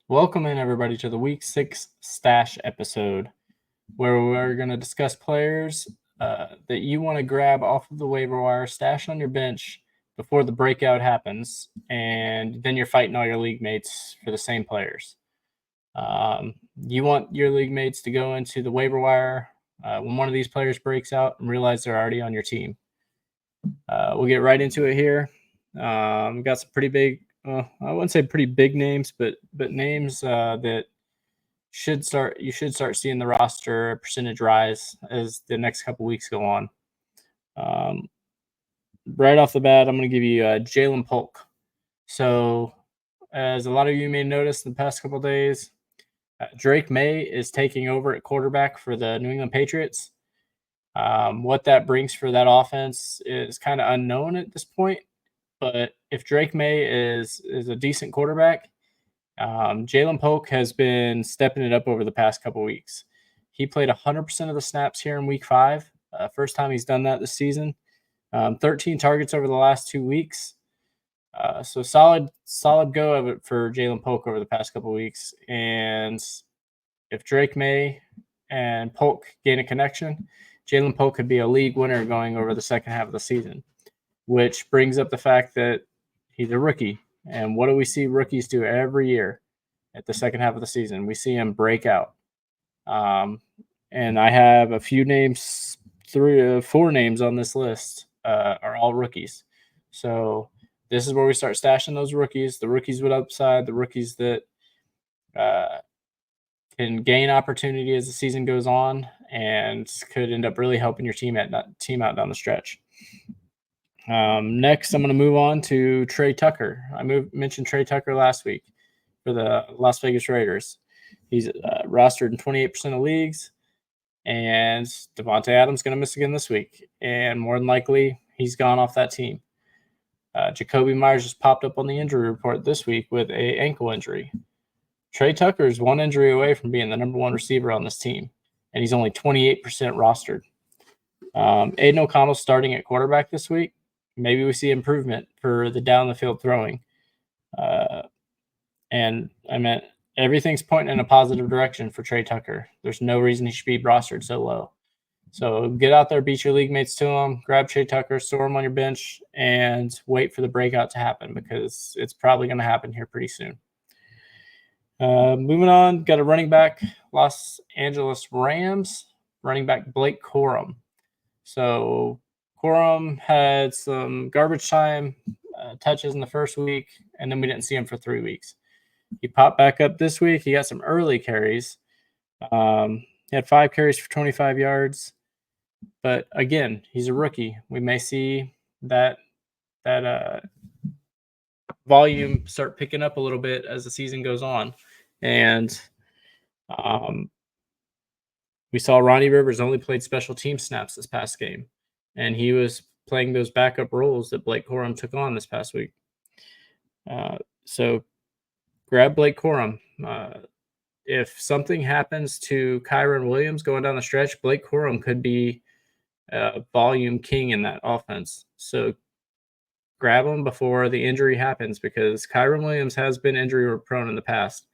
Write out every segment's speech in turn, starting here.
Welcome in, everybody, to the Week 6 Stash episode, where we're going to discuss players that you want to grab off of the waiver wire, stash on your bench before the breakout happens, and then you're fighting all your league mates for the same players. You want your league mates to go into the waiver wire when one of these players breaks out and realize they're already on your team. We'll get right into it here. We've got some pretty big, I wouldn't say pretty big names, but names that you should start seeing the roster percentage rise as the next couple weeks go on. Right off the bat, I'm going to give you Jalen Polk. So, as a lot of you may notice in the past couple days, Drake May is taking over at quarterback for the New England Patriots. What that brings for that offense is kind of unknown at this point. But if Drake May is a decent quarterback, Jalen Polk has been stepping it up over the past couple weeks. He played 100% of the snaps here in Week 5. First time he's done that this season. 13 targets over the last 2 weeks. So solid go of it for Jalen Polk over the past couple weeks. And if Drake May and Polk gain a connection, Jalen Polk could be a league winner going over the second half of the season, which brings up the fact that he's a rookie. And what do we see rookies do every year at the second half of the season? We see him break out. And I have a few names, 4 names on this list are all rookies. So this is where we start stashing those rookies, the rookies with upside, the rookies that can gain opportunity as the season goes on and could end up really helping your team out down the stretch. Next, I'm going to move on to Trey Tucker. I mentioned Trey Tucker last week for the Las Vegas Raiders. He's rostered in 28% of leagues, and Devontae Adams is going to miss again this week, and more than likely, he's gone off that team. Jacoby Myers just popped up on the injury report this week with an ankle injury. Trey Tucker is 1 injury away from being the number 1 receiver on this team, and he's only 28% rostered. Aiden O'Connell starting at quarterback this week. Maybe we see improvement for the down the field throwing. And I meant everything's pointing in a positive direction for Trey Tucker. There's no reason he should be rostered so low. So get out there, beat your league mates to him, grab Trey Tucker, store him on your bench, and wait for the breakout to happen because it's probably going to happen here pretty soon. Moving on, got a running back, Los Angeles Rams, running back Blake Corum. So Corum had some garbage time touches in the first week, and then we didn't see him for 3 weeks. He popped back up this week. He got some early carries. He had 5 carries for 25 yards. But again, he's a rookie. We may see that volume start picking up a little bit as the season goes on. And we saw Ronnie Rivers only played special team snaps this past game. And he was playing those backup roles that Blake Corum took on this past week. So grab Blake Corum. If something happens to Kyron Williams going down the stretch, Blake Corum could be volume king in that offense. So grab him before the injury happens because Kyron Williams has been injury prone in the past.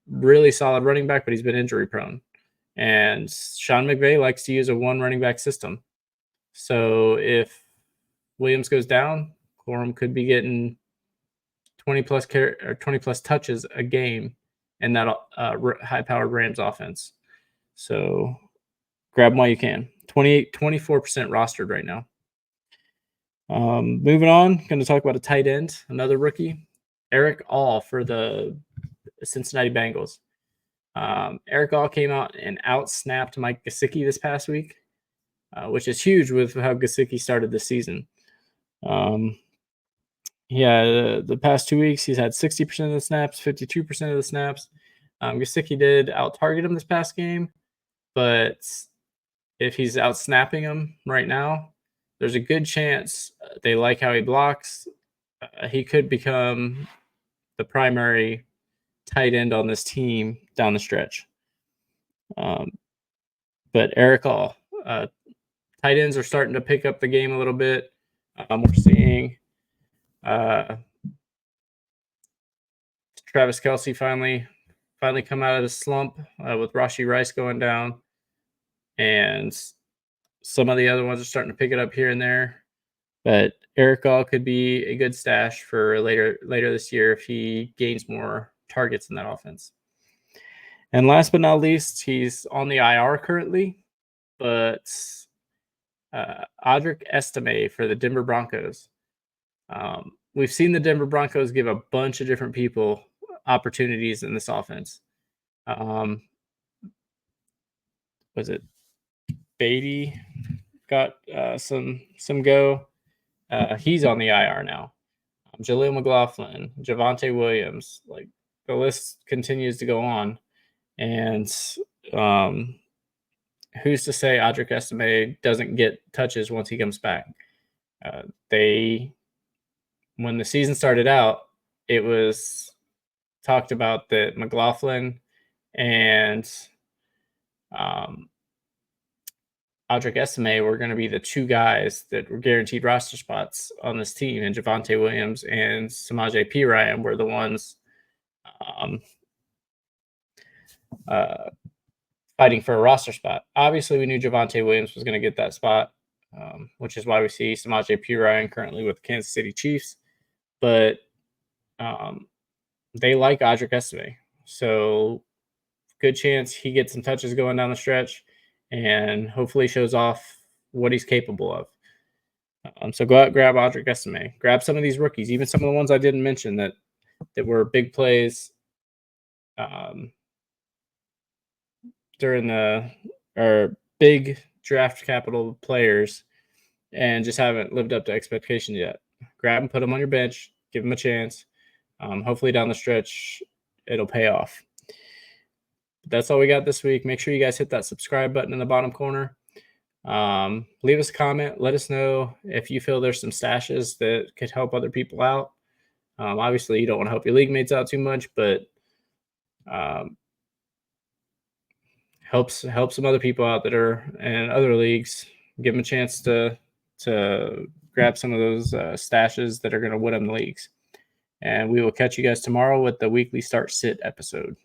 Really solid running back, but he's been injury prone. And Sean McVay likes to use a 1 running back system. So if Williams goes down, Corum could be getting 20 plus touches a game in that high-powered Rams offense. So grab them while you can. 24% rostered right now. Moving on, going to talk about a tight end, another rookie, Eric All for the Cincinnati Bengals. Eric All came out and out-snapped Mike Gesicki this past week, which is huge with how Gesicki started this season. The past 2 weeks, he's had 60% of the snaps, 52% of the snaps. Gesicki did out-target him this past game, but if he's out-snapping him right now, there's a good chance they like how he blocks. He could become the primary tight end on this team down the stretch. But Eric All, tight ends are starting to pick up the game a little bit. We're seeing Travis Kelce finally come out of the slump with Rashee Rice going down, and some of the other ones are starting to pick it up here and there. But Eric Gall could be a good stash for later this year if he gains more targets in that offense. And last but not least, he's on the IR currently, but Audric Estime for the Denver Broncos. We've seen the Denver Broncos give a bunch of different people opportunities in this offense. Was it Beatty got some go? He's on the IR now. Jaleel McLaughlin, Javonte Williams, like the list continues to go on. And who's to say Audric Estime doesn't get touches once he comes back? When the season started out, it was talked about that McLaughlin and Audric Estime were going to be the two guys that were guaranteed roster spots on this team, and Javonte Williams and Samaje Perine were the ones fighting for a roster spot. Obviously, we knew Javonte Williams was going to get that spot, which is why we see Samaje Perine currently with the Kansas City Chiefs. But they like Audric Estime, so good chance he gets some touches going down the stretch and hopefully shows off what he's capable of. So go out and grab Audric Estime. Grab some of these rookies, even some of the ones I didn't mention that were big plays during or big draft capital players and just haven't lived up to expectations yet. Grab them, put them on your bench, give them a chance. Hopefully down the stretch, it'll pay off. That's all we got this week. Make sure you guys hit that subscribe button in the bottom corner. Leave us a comment. Let us know if you feel there's some stashes that could help other people out. Obviously, you don't want to help your league mates out too much, but help some other people out that are in other leagues. Give them a chance to grab some of those stashes that are going to win them the leagues. And we will catch you guys tomorrow with the weekly start sit episode.